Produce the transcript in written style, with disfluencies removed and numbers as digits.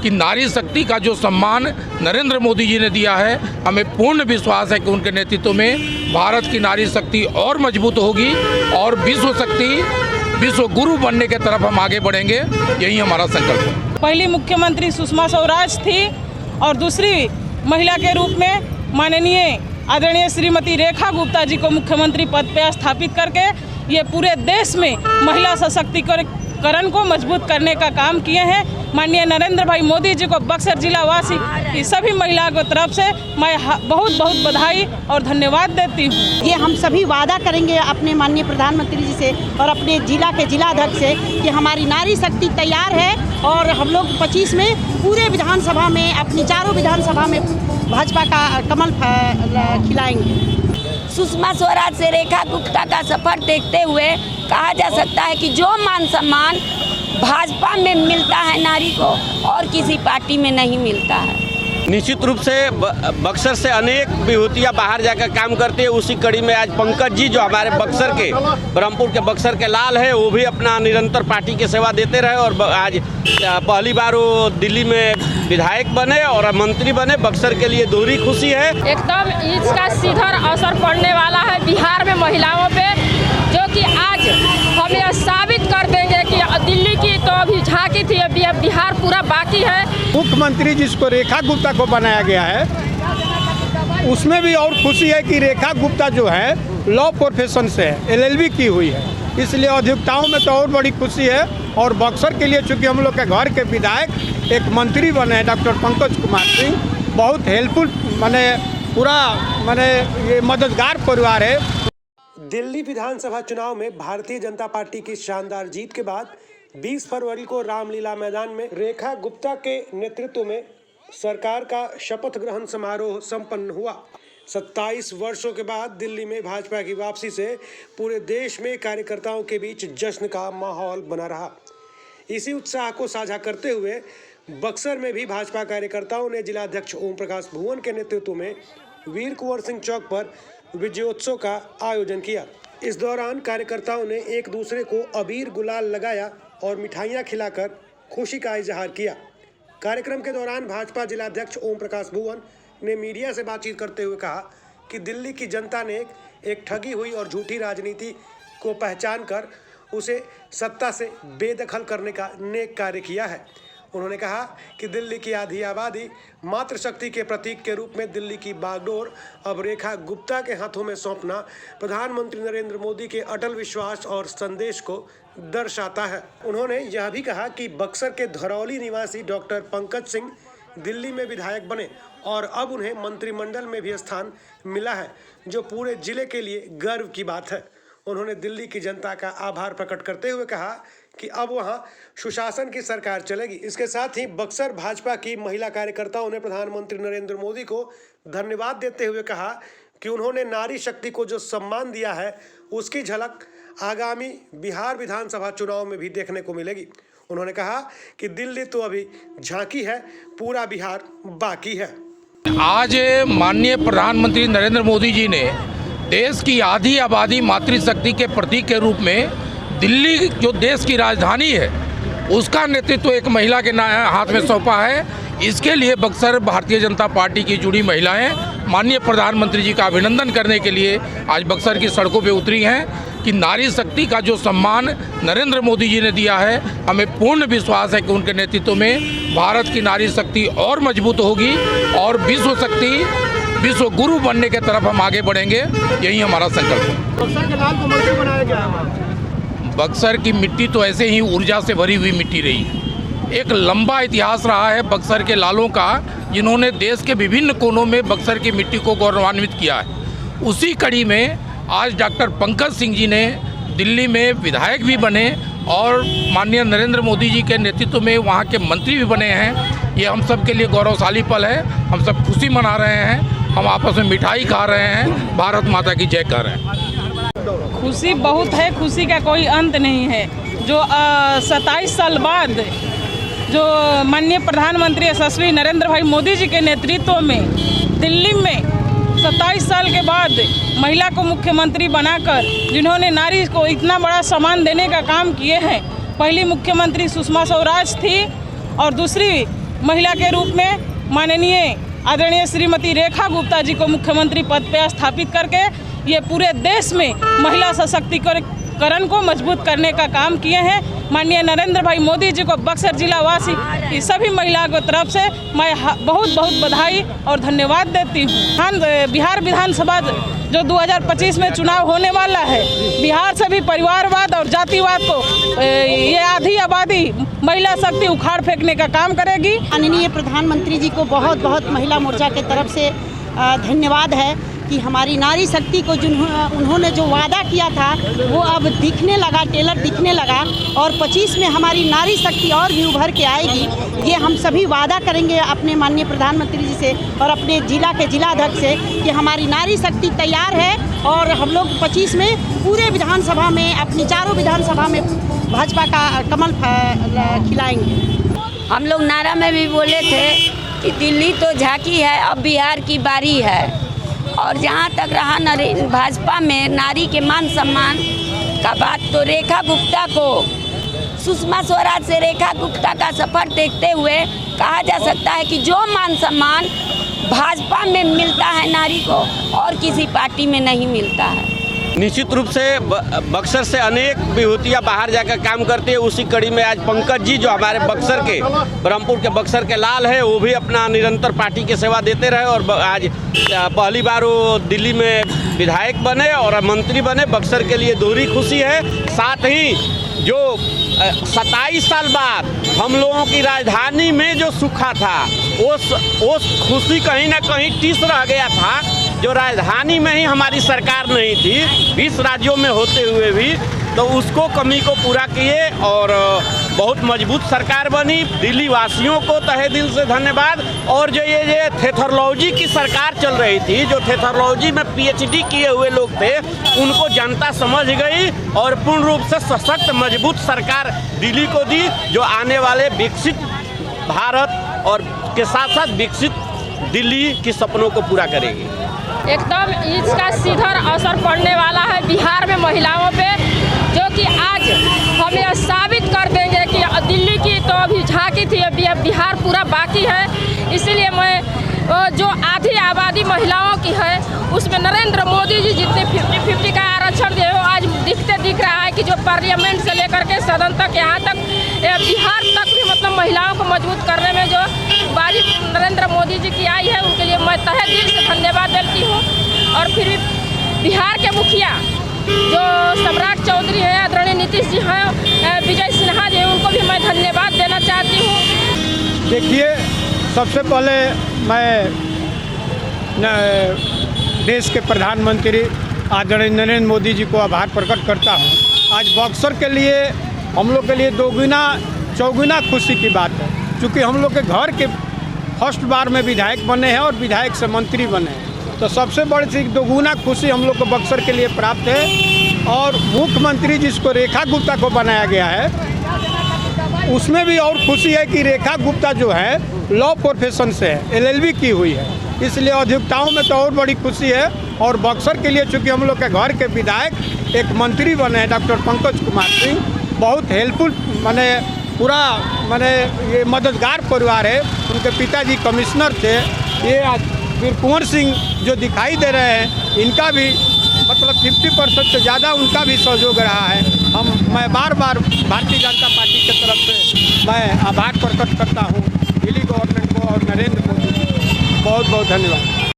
कि नारी शक्ति का जो सम्मान नरेंद्र मोदी जी ने दिया है, हमें पूर्ण विश्वास है कि उनके नेतृत्व में भारत की नारी शक्ति और मजबूत होगी और विश्व शक्ति, विश्व गुरु बनने के तरफ हम आगे बढ़ेंगे। यही हमारा संकल्प है। पहली मुख्यमंत्री सुषमा स्वराज थी और दूसरी महिला के रूप में माननीय आदरणीय श्रीमती रेखा गुप्ता जी को मुख्यमंत्री पद पर स्थापित करके ये पूरे देश में महिला सशक्तिकरण को मजबूत करने का काम किए हैं। माननीय नरेंद्र भाई मोदी जी को बक्सर जिला वासी की सभी महिलाओं की तरफ से मैं बहुत बहुत बधाई और धन्यवाद देती हूँ। ये हम सभी वादा करेंगे अपने माननीय प्रधानमंत्री जी से और अपने जिला के जिलाध्यक्ष से कि हमारी नारी शक्ति तैयार है और हम लोग 25 में पूरे विधानसभा में अपनी चारों विधानसभा में भाजपा का कमल खिलाएंगे। सुषमा स्वराज से रेखा गुप्ता का सफर देखते हुए कहा जा सकता है कि जो मान सम्मान भाजपा में मिलता है नारी को और किसी पार्टी में नहीं मिलता है। निश्चित रूप से बक्सर से अनेक विभूतियाँ बाहर जाकर काम करती है। उसी कड़ी में आज पंकज जी जो हमारे बक्सर के ब्रह्मपुर के बक्सर के लाल है, वो भी अपना निरंतर पार्टी की सेवा देते रहे और आज पहली बार वो दिल्ली में विधायक बने और मंत्री बने। बक्सर के लिए दोहरी खुशी है। एकदम इसका सीधा असर पड़ने वाला है बिहार में महिलाओं पे, जो कि आज हम यह साबित कर देंगे कि दिल्ली की तो अभी झांकी थी, अभी अब बिहार पूरा बाकी है। मुख्यमंत्री जिसको रेखा गुप्ता को बनाया गया है, उसमें भी और खुशी है कि रेखा गुप्ता जो है लॉ प्रोफेशन से है, LLB की हुई है, इसलिए अधिवक्ताओं में तो और बड़ी खुशी है। और बक्सर के लिए चूँकि हम लोग के घर के विधायक एक मंत्री बने हैं डॉक्टर पंकज कुमार सिंह, बहुत हेल्पफुल पूरा ये मददगार परिवार है। दिल्ली विधानसभा चुनाव में भारतीय जनता पार्टी की शानदार जीत के बाद 20 फरवरी को रामलीला मैदान में रेखा गुप्ता के नेतृत्व में सरकार का शपथ ग्रहण समारोह संपन्न हुआ। 27 वर्षों के बाद दिल्ली में भाजपा की वापसी से पूरे देश में कार्यकर्ताओं के बीच जश्न का माहौल बना रहा। इसी उत्साह को साझा करते हुए बक्सर में भी भाजपा कार्यकर्ताओं ने जिलाध्यक्ष ओम प्रकाश भुवन के नेतृत्व में वीर कुंवर सिंह चौक पर विजयोत्सव का आयोजन किया। इस दौरान कार्यकर्ताओं ने एक दूसरे को अबीर गुलाल लगाया और मिठाइयां खिलाकर खुशी का इजहार किया। कार्यक्रम के दौरान भाजपा जिलाध्यक्ष ओम प्रकाश भुवन ने मीडिया से बातचीत करते हुए कहा कि दिल्ली की जनता ने एक ठगी हुई और झूठी राजनीति को पहचान कर उसे सत्ता से बेदखल करने का नेक कार्य किया है। उन्होंने कहा कि दिल्ली की आधी आबादी मातृशक्ति के प्रतीक के रूप में दिल्ली की बागडोर अब रेखा गुप्ता के हाथों में सौंपना प्रधानमंत्री नरेंद्र मोदी के अटल विश्वास और संदेश को दर्शाता है। उन्होंने यह भी कहा कि बक्सर के धरौली निवासी डॉक्टर पंकज सिंह दिल्ली में विधायक बने और अब उन्हें मंत्रिमंडल में भी स्थान मिला है, जो पूरे जिले के लिए गर्व की बात है। उन्होंने दिल्ली की जनता का आभार प्रकट करते हुए कहा कि अब वहां सुशासन की सरकार चलेगी। इसके साथ ही बक्सर भाजपा की महिला कार्यकर्ताओं ने प्रधानमंत्री नरेंद्र मोदी को धन्यवाद देते हुए कहा कि उन्होंने नारी शक्ति को जो सम्मान दिया है उसकी झलक आगामी बिहार विधानसभा चुनाव में भी देखने को मिलेगी। उन्होंने कहा कि दिल्ली तो अभी झांकी है, पूरा बिहार बाकी है। आज माननीय प्रधानमंत्री नरेंद्र मोदी जी ने देश की आधी आबादी मातृशक्ति के प्रतीक के रूप में दिल्ली जो देश की राजधानी है उसका नेतृत्व एक महिला के हाथ में सौंपा है। इसके लिए बक्सर भारतीय जनता पार्टी की जुड़ी महिलाएं माननीय प्रधानमंत्री जी का अभिनंदन करने के लिए आज बक्सर की सड़कों पे उतरी हैं कि नारी शक्ति का जो सम्मान नरेंद्र मोदी जी ने दिया है, हमें पूर्ण विश्वास है कि उनके नेतृत्व में भारत की नारी शक्ति और मजबूत होगी और विश्व शक्ति, विश्व गुरु बनने के तरफ हम आगे बढ़ेंगे। यही हमारा संकल्प है। बक्सर के लाल को मंत्री बनाया गया है। बक्सर की मिट्टी तो ऐसे ही ऊर्जा से भरी हुई मिट्टी रही है। एक लंबा इतिहास रहा है बक्सर के लालों का, जिन्होंने देश के विभिन्न कोनों में बक्सर की मिट्टी को गौरवान्वित किया है। उसी कड़ी में आज डॉक्टर पंकज सिंह जी ने दिल्ली में विधायक भी बने और माननीय नरेंद्र मोदी जी के नेतृत्व में वहाँ के मंत्री भी बने हैं। ये हम सब के लिए गौरवशाली पल है। हम सब खुशी मना रहे हैं, हम आपस में मिठाई खा रहे हैं, भारत माता की जय कर रहे हैं। खुशी बहुत है, खुशी का कोई अंत नहीं है। जो 27 साल बाद जो माननीय प्रधानमंत्री यशस्वी नरेंद्र भाई मोदी जी के नेतृत्व में दिल्ली में 27 साल के बाद महिला को मुख्यमंत्री बनाकर जिन्होंने नारी को इतना बड़ा सम्मान देने का काम किए हैं। पहली मुख्यमंत्री सुषमा स्वराज थी और दूसरी महिला के रूप में माननीय आदरणीय श्रीमती रेखा गुप्ता जी को मुख्यमंत्री पद पे स्थापित करके ये पूरे देश में महिला सशक्तिकरण को मजबूत करने का काम किए हैं। माननीय नरेंद्र भाई मोदी जी को बक्सर जिला वासी की सभी महिलाओं की तरफ से मैं बहुत बहुत बधाई और धन्यवाद देती हूँ। बिहार विधानसभा जो 2025 में चुनाव होने वाला है, बिहार से भी परिवारवाद और जातिवाद को ये आधी आबादी महिला शक्ति उखाड़ फेंकने का काम करेगी। माननीय प्रधानमंत्री जी को बहुत बहुत महिला मोर्चा के तरफ से धन्यवाद है कि हमारी नारी शक्ति को उन्होंने जो वादा किया था वो अब दिखने लगा, टेलर दिखने लगा और 25 में हमारी नारी शक्ति और भी उभर के आएगी। ये हम सभी वादा करेंगे अपने माननीय प्रधानमंत्री जी से और अपने जिला के जिलाध्यक्ष से कि हमारी नारी शक्ति तैयार है और हम लोग 25 में पूरे विधानसभा में अपनी चारों विधानसभा में भाजपा का कमल खिलाएंगे। हम लोग नारा में भी बोले थे कि दिल्ली तो झांकी है, अब बिहार की बारी है। और जहाँ तक रहा भाजपा में नारी के मान सम्मान का बात, तो रेखा गुप्ता को, सुषमा स्वराज से रेखा गुप्ता का सफ़र देखते हुए कहा जा सकता है कि जो मान सम्मान भाजपा में मिलता है नारी को और किसी पार्टी में नहीं मिलता है। निश्चित रूप से बक्सर से अनेक विभूतियाँ बाहर जाकर काम करती है। उसी कड़ी में आज पंकज जी जो हमारे बक्सर के, ब्रह्मपुर के बक्सर के लाल है, वो भी अपना निरंतर पार्टी की सेवा देते रहे और आज पहली बार वो दिल्ली में विधायक बने और मंत्री बने। बक्सर के लिए दोहरी खुशी है। साथ ही जो 27 साल बाद हम लोगों की राजधानी में जो सूखा था, वो खुशी कहीं ना कहीं टिस रह गया था। जो राजधानी में ही हमारी सरकार नहीं थी, 20 राज्यों में होते हुए भी, तो उसको कमी को पूरा किए और बहुत मजबूत सरकार बनी। दिल्ली वासियों को तहे दिल से धन्यवाद। और जो ये थेथरोलॉजी की सरकार चल रही थी, जो थेथरोलॉजी में PhD किए हुए लोग थे, उनको जनता समझ गई और पूर्ण रूप से सशक्त मजबूत सरकार दिल्ली को दी, जो आने वाले विकसित भारत और के साथ साथ विकसित दिल्ली के सपनों को पूरा करेगी। एकदम इसका सीधा असर पड़ने वाला है बिहार में महिलाओं पे, जो कि आज हम यह साबित कर देंगे कि दिल्ली की तो अभी झांकी थी, अभी बिहार पूरा बाकी है। इसीलिए मैं जो आधी आबादी महिलाओं की है उसमें नरेंद्र मोदी जी जितने 50-50 का आरक्षण दिए हो, आज दिख रहा है कि जो पार्लियामेंट से लेकर के सदन तक, यहाँ तक बिहार तक भी मतलब महिलाओं को मजबूत करने में जो बारी नरेंद्र मोदी जी की आई है, उनके लिए मैं तहे दिल से धन्यवाद देती हूँ। और फिर भी बिहार के मुखिया जो सम्राट चौधरी हैं, आदरणीय नीतीश जी हैं, विजय सिन्हा जी हैं, उनको भी मैं धन्यवाद देना चाहती हूँ। देखिए, सबसे पहले मैं देश के प्रधानमंत्री आदरणीय नरेंद्र मोदी जी को आभार प्रकट करता हूँ। आज बक्सर के लिए, हम लोग के लिए दोगुना चौगुना खुशी की बात है, क्योंकि हम लोग के घर के फर्स्ट बार में विधायक बने हैं और विधायक से मंत्री बने हैं, तो सबसे बड़ी चीज दोगुना खुशी हम लोग को बक्सर के लिए प्राप्त है। और मुख्यमंत्री जिसको रेखा गुप्ता को बनाया गया है, उसमें भी और खुशी है कि रेखा गुप्ता जो है लॉ प्रोफेशन से है, LLB की हुई है, इसलिए अधिवक्ताओं में तो और बड़ी खुशी है। और बक्सर के लिए चूँकि हम लोग के घर के विधायक एक मंत्री बने हैं डॉक्टर पंकज कुमार सिंह, बहुत हेल्पफुल, माने पूरा माने ये मददगार परिवार है। उनके पिताजी कमिश्नर थे, ये आज फिर कुंवर सिंह जो दिखाई दे रहे हैं, इनका भी मतलब 50% से ज़्यादा उनका भी सहयोग रहा है। मैं बार बार भारतीय जनता पार्टी की तरफ से मैं आभार प्रकट करता हूँ दिल्ली गवर्नमेंट को और नरेंद्र मोदी को। बहुत बहुत धन्यवाद।